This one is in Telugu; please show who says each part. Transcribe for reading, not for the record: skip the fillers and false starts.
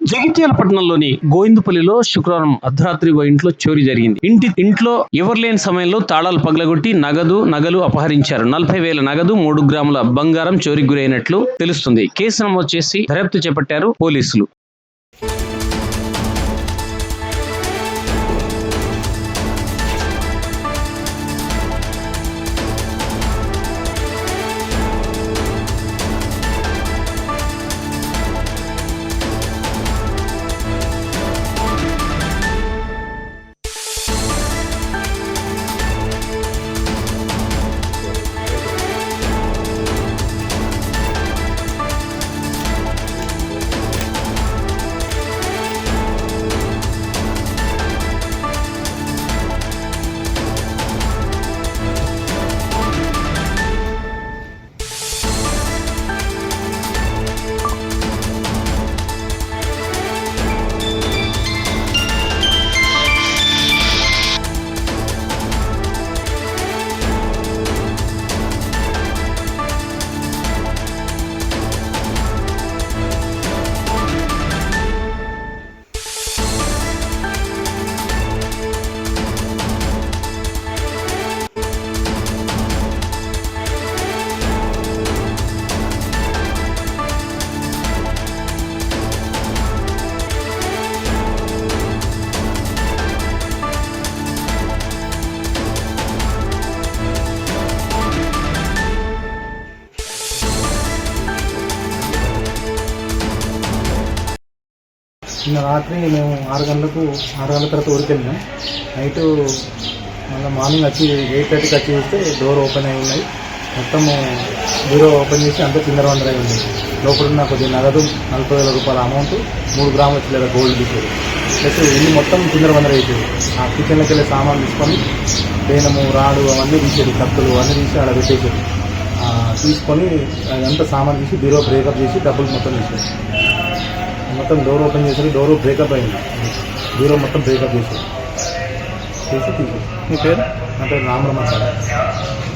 Speaker 1: జగిత్యాల పట్టణంలోని గోవిందపల్లిలో శుక్రవారం అర్ధరాత్రి ఓ ఇంట్లో చోరీ జరిగింది. ఇంట్లో ఎవరు లేని సమయంలో తాళాలు పగలగొట్టి నగలు అపహరించారు. 40,000 నగదు, 3 గ్రాముల బంగారం చోరీకి గురైనట్లు తెలుస్తుంది. కేసు నమోదు చేసి దర్యాప్తు చేపట్టారు పోలీసులు.
Speaker 2: నిన్న రాత్రి మేము 6 గంటల తర్వాత ఊరికి వెళ్ళినాం. నైట్ మళ్ళీ మార్నింగ్ వచ్చి 8:30కి వచ్చి చూస్తే డోర్ ఓపెన్ అయి ఉన్నాయి. మొత్తము బ్యూరో ఓపెన్ చేసి అంతా చిందరవందరై ఉంది. లోపల కొద్దిగా నగదు 40,000 రూపాయల అమౌంట్, 3 గ్రాముల చిల్లర గోల్డ్ తీసేది. ప్లస్ ఇల్లు మొత్తం చిందరవందర అయిపోయింది. ఆ కిచెన్లోకి వెళ్ళే సామాన్ తీసుకొని పేనము, రాడు అవన్నీ తీసేది, కత్తులు అవన్నీ తీసి అలా పెట్టేసేది. తీసుకొని అదంతా సామాన్ తీసి బ్యూరో బ్రేకప్ చేసి డబ్బులు మొత్తం తీసేది. మొత్తం డోర్ ఓపెన్ చేసి డోర్ బ్రేకప్ అయింది. బ్యూరో మొత్తం బ్రేకప్ చేసి తీసేది.
Speaker 1: మీ పేరు?
Speaker 2: నా పేరు రామరమణ సార్.